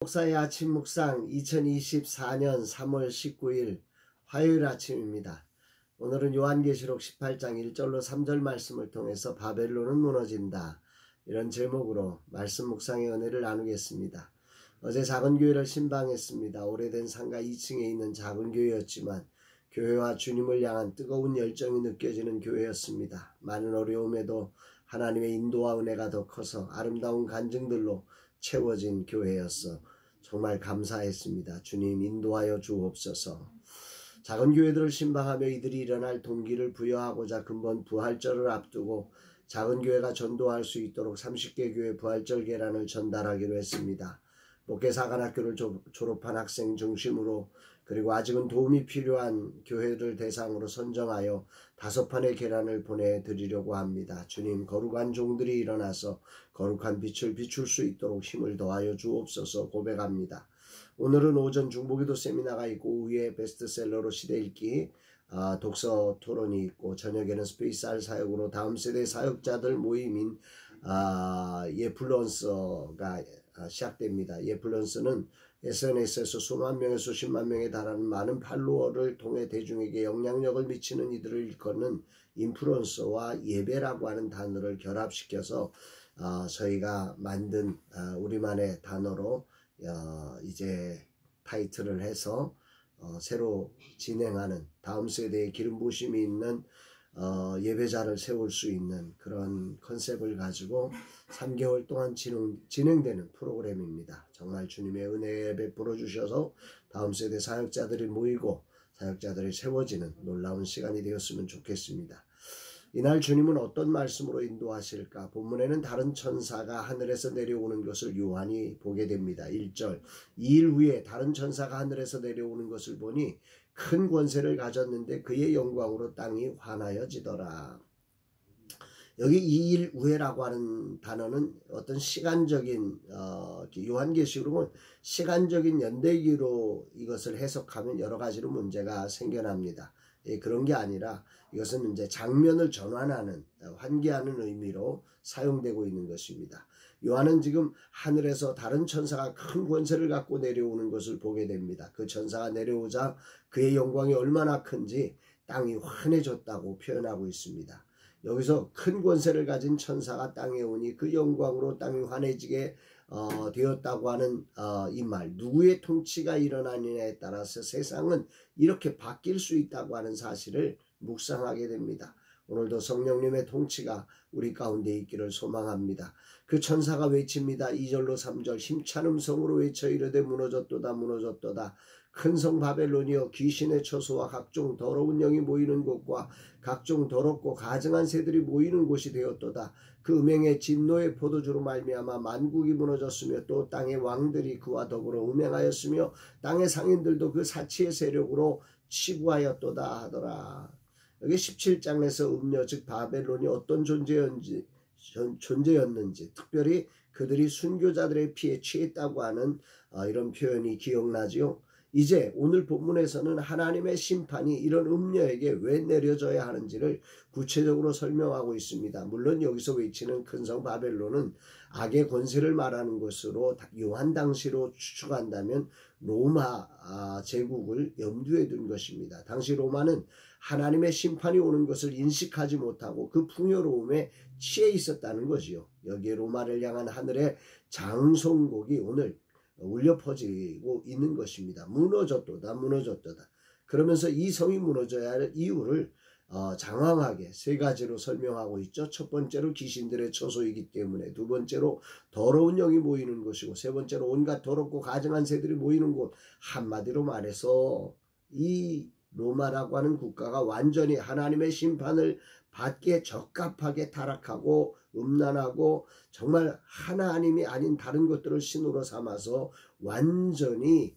목사의 아침 묵상 2024년 3월 19일 화요일 아침입니다. 오늘은 요한계시록 18장 1절로 3절 말씀을 통해서 바벨론은 무너진다, 이런 제목으로 말씀 묵상의 은혜를 나누겠습니다. 어제 작은 교회를 신방했습니다. 오래된 상가 2층에 있는 작은 교회였지만 교회와 주님을 향한 뜨거운 열정이 느껴지는 교회였습니다. 많은 어려움에도 하나님의 인도와 은혜가 더 커서 아름다운 간증들로 채워진 교회였어 정말 감사했습니다. 주님 인도하여 주옵소서. 작은 교회들을 신방하며 이들이 일어날 동기를 부여하고자 근본 부활절을 앞두고 작은 교회가 전도할 수 있도록 30개 교회 부활절 계란을 전달하기로 했습니다. 목회사관학교를 졸업한 학생 중심으로, 그리고 아직은 도움이 필요한 교회를 대상으로 선정하여 5판의 계란을 보내드리려고 합니다. 주님, 거룩한 종들이 일어나서 거룩한 빛을 비출 수 있도록 힘을 더하여 주옵소서 고백합니다. 오늘은 오전 중보기도 세미나가 있고 오후에 베스트셀러로 시대읽기 독서 토론이 있고, 저녁에는 스페이스 R 사역으로 다음 세대 사역자들 모임인 예플런서가 시작됩니다. 예플런스는 SNS에서 수만 명에서 수십만 명에 달하는 많은 팔로워를 통해 대중에게 영향력을 미치는 이들을 일컫는 인플루언서와 예배라고 하는 단어를 결합시켜서 저희가 만든 우리만의 단어로 이제 타이틀을 해서 새로 진행하는, 다음 세대의 기름 부심이 있는 예배자를 세울 수 있는 그런 컨셉을 가지고 3개월 동안 진행되는 프로그램입니다. 정말 주님의 은혜 베풀어 주셔서 다음 세대 사역자들이 모이고 사역자들이 세워지는 놀라운 시간이 되었으면 좋겠습니다. 이날 주님은 어떤 말씀으로 인도하실까? 본문에는 다른 천사가 하늘에서 내려오는 것을 요한이 보게 됩니다. 1절, 2일 후에 다른 천사가 하늘에서 내려오는 것을 보니 큰 권세를 가졌는데 그의 영광으로 땅이 환하여지더라. 여기 2일 후에라고 하는 단어는 어떤 시간적인 요한계시록은 시간적인 연대기로 이것을 해석하면 여러 가지로 문제가 생겨납니다. 그런 게 아니라 이것은 이제 장면을 전환하는, 환기하는 의미로 사용되고 있는 것입니다. 요한은 지금 하늘에서 다른 천사가 큰 권세를 갖고 내려오는 것을 보게 됩니다. 그 천사가 내려오자 그의 영광이 얼마나 큰지 땅이 환해졌다고 표현하고 있습니다. 여기서 큰 권세를 가진 천사가 땅에 오니 그 영광으로 땅이 환해지게 되었다고 하는 이 말, 누구의 통치가 일어나느냐에 따라서 세상은 이렇게 바뀔 수 있다고 하는 사실을 묵상하게 됩니다. 오늘도 성령님의 통치가 우리 가운데 있기를 소망합니다. 그 천사가 외칩니다. 2절로 3절, 힘찬 음성으로 외쳐 이르되 무너졌도다 무너졌도다. 큰 성 바벨론이여, 귀신의 처소와 각종 더러운 영이 모이는 곳과 각종 더럽고 가증한 새들이 모이는 곳이 되었도다. 그 음행의 진노의 포도주로 말미암아 만국이 무너졌으며 또 땅의 왕들이 그와 더불어 음행하였으며 땅의 상인들도 그 사치의 세력으로 치부하였도다 하더라. 여기 17장에서 음녀 즉 바벨론이 어떤 존재였는지, 특별히 그들이 순교자들의 피에 취했다고 하는 이런 표현이 기억나지요. 이제 오늘 본문에서는 하나님의 심판이 이런 음녀에게 왜 내려져야 하는지를 구체적으로 설명하고 있습니다. 물론 여기서 외치는 큰성 바벨론은 악의 권세를 말하는 것으로 요한 당시로 추측한다면 로마 제국을 염두에 둔 것입니다. 당시 로마는 하나님의 심판이 오는 것을 인식하지 못하고 그 풍요로움에 취해 있었다는 거지요. 여기에 로마를 향한 하늘의 장송곡이 오늘 울려 퍼지고 있는 것입니다. 무너졌도다 무너졌도다. 그러면서 이 성이 무너져야 할 이유를 장황하게 3가지로 설명하고 있죠. 첫 번째로 귀신들의 처소이기 때문에, 두 번째로 더러운 영이 모이는 것이고, 세 번째로 온갖 더럽고 가증한 새들이 모이는 곳. 한마디로 말해서 이 로마라고 하는 국가가 완전히 하나님의 심판을 받기에 적합하게 타락하고 음란하고 정말 하나님이 아닌 다른 것들을 신으로 삼아서 완전히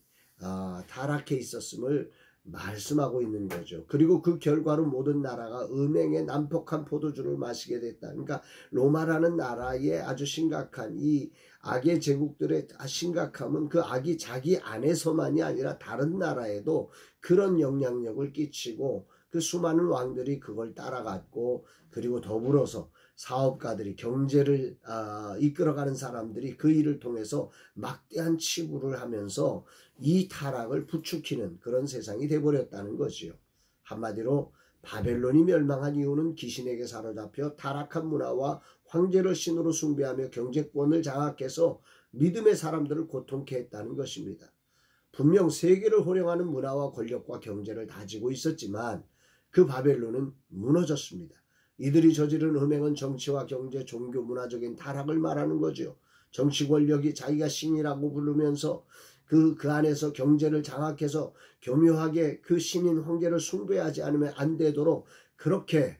타락해 있었음을 말씀하고 있는 거죠. 그리고 그 결과로 모든 나라가 음행의 난폭한 포도주를 마시게 됐다. 그러니까 로마라는 나라의 아주 심각한 이 악의 제국들의 심각함은 그 악이 자기 안에서만이 아니라 다른 나라에도 그런 영향력을 끼치고 그 수많은 왕들이 그걸 따라갔고, 그리고 더불어서 사업가들이 경제를 이끌어가는 사람들이 그 일을 통해서 막대한 치부를 하면서 이 타락을 부추기는 그런 세상이 돼버렸다는 것이요. 한마디로 바벨론이 멸망한 이유는 귀신에게 사로잡혀 타락한 문화와 황제를 신으로 숭배하며 경제권을 장악해서 믿음의 사람들을 고통케 했다는 것입니다. 분명 세계를 호령하는 문화와 권력과 경제를 다지고 있었지만 그 바벨론은 무너졌습니다. 이들이 저지른 음행은 정치와 경제, 종교, 문화적인 타락을 말하는 거죠. 정치 권력이 자기가 신이라고 부르면서 그 안에서 경제를 장악해서 교묘하게 그 신인 황제를 숭배하지 않으면 안 되도록 그렇게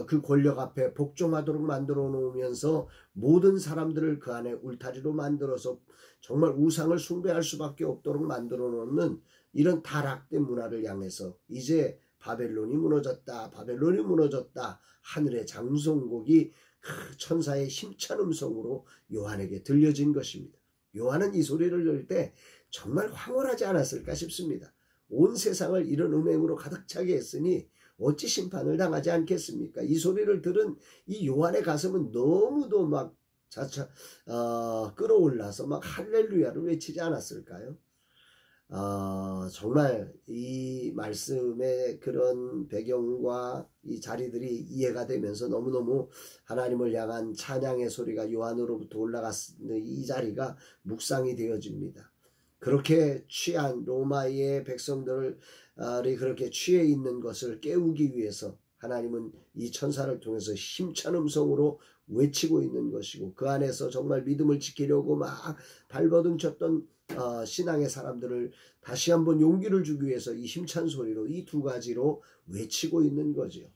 그 권력 앞에 복종하도록 만들어 놓으면서 모든 사람들을 그 안에 울타리로 만들어서 정말 우상을 숭배할 수밖에 없도록 만들어 놓는 이런 타락된 문화를 향해서 이제 바벨론이 무너졌다, 바벨론이 무너졌다, 하늘의 장송곡이 천사의 힘찬 음성으로 요한에게 들려진 것입니다. 요한은 이 소리를 들을 때 정말 황홀하지 않았을까 싶습니다. 온 세상을 이런 음행으로 가득 차게 했으니 어찌 심판을 당하지 않겠습니까? 이 소리를 들은 이 요한의 가슴은 너무도 막 끌어올라서 막 할렐루야를 외치지 않았을까요? 정말 이 말씀의 그런 배경과 이 자리들이 이해가 되면서 너무너무 하나님을 향한 찬양의 소리가 요한으로부터 올라갔는 이 자리가 묵상이 되어집니다. 그렇게 취한 로마의 백성들이 그렇게 취해 있는 것을 깨우기 위해서 하나님은 이 천사를 통해서 힘찬 음성으로 외치고 있는 것이고 그 안에서 정말 믿음을 지키려고 막 발버둥 쳤던 신앙의 사람들을 다시 한번 용기를 주기 위해서 이 힘찬 소리로 이 두 가지로 외치고 있는 거지요.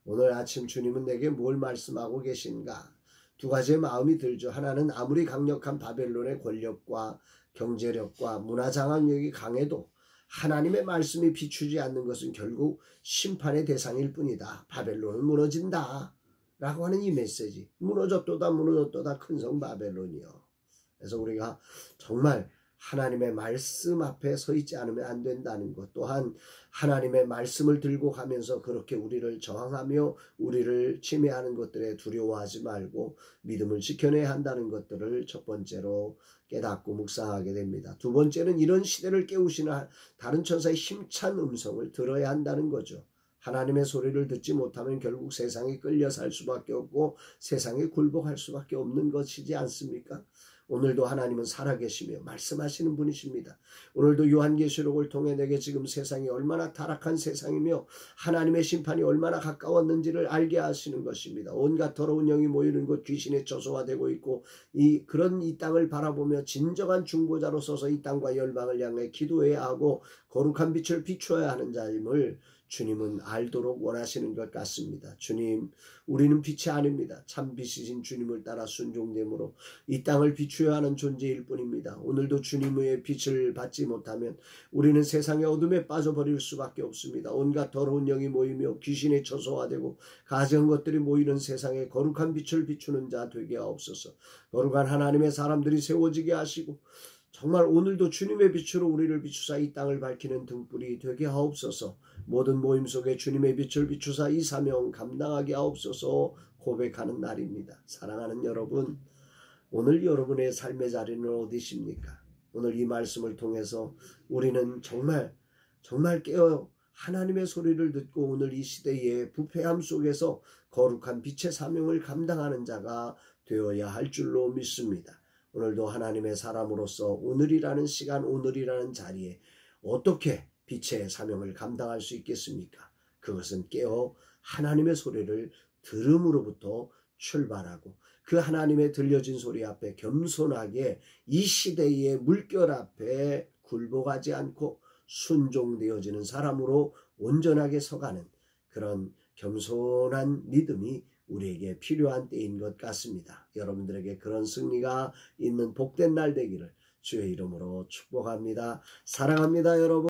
오늘 아침 주님은 내게 뭘 말씀하고 계신가? 두 가지의 마음이 들죠. 하나는 아무리 강력한 바벨론의 권력과 경제력과 문화 장악력이 강해도 하나님의 말씀이 비추지 않는 것은 결국 심판의 대상일 뿐이다. 바벨론은 무너진다. 라고 하는 이 메시지. 무너졌도다 무너졌도다 큰 성 바벨론이요. 그래서 우리가 정말 하나님의 말씀 앞에 서 있지 않으면 안 된다는 것, 또한 하나님의 말씀을 들고 가면서 그렇게 우리를 저항하며 우리를 침해하는 것들에 두려워하지 말고 믿음을 지켜내야 한다는 것들을 첫 번째로 깨닫고 묵상하게 됩니다. 두 번째는 이런 시대를 깨우시는 다른 천사의 힘찬 음성을 들어야 한다는 거죠. 하나님의 소리를 듣지 못하면 결국 세상에 끌려 살 수밖에 없고 세상에 굴복할 수밖에 없는 것이지 않습니까? 오늘도 하나님은 살아계시며 말씀하시는 분이십니다. 오늘도 요한계시록을 통해 내게 지금 세상이 얼마나 타락한 세상이며 하나님의 심판이 얼마나 가까웠는지를 알게 하시는 것입니다. 온갖 더러운 영이 모이는 곳 귀신의 처소화되고 있고 그런 이 땅을 바라보며 진정한 중보자로 서서 이 땅과 열방을 향해 기도해야 하고 거룩한 빛을 비추어야 하는 자임을 주님은 알도록 원하시는 것 같습니다. 주님, 우리는 빛이 아닙니다. 참 빛이신 주님을 따라 순종됨으로 이 땅을 비추어야 하는 존재일 뿐입니다. 오늘도 주님의 빛을 받지 못하면 우리는 세상의 어둠에 빠져버릴 수밖에 없습니다. 온갖 더러운 영이 모이며 귀신의 처소화되고 가증한 것들이 모이는 세상에 거룩한 빛을 비추는 자 되게 하옵소서. 거룩한 하나님의 사람들이 세워지게 하시고 정말 오늘도 주님의 빛으로 우리를 비추사 이 땅을 밝히는 등불이 되게 하옵소서. 모든 모임 속에 주님의 빛을 비추사 이 사명 감당하게 하옵소서 고백하는 날입니다. 사랑하는 여러분, 오늘 여러분의 삶의 자리는 어디십니까? 오늘 이 말씀을 통해서 우리는 정말 깨어 하나님의 소리를 듣고 오늘 이 시대의 부패함 속에서 거룩한 빛의 사명을 감당하는 자가 되어야 할 줄로 믿습니다. 오늘도 하나님의 사람으로서 오늘이라는 시간, 오늘이라는 자리에 어떻게 빛의 사명을 감당할 수 있겠습니까? 그것은 깨어 하나님의 소리를 들음으로부터 출발하고 그 하나님의 들려진 소리 앞에 겸손하게 이 시대의 물결 앞에 굴복하지 않고 순종되어지는 사람으로 온전하게 서가는 그런 겸손한 믿음이 우리에게 필요한 때인 것 같습니다. 여러분들에게 그런 승리가 있는 복된 날 되기를 주의 이름으로 축복합니다. 사랑합니다, 여러분.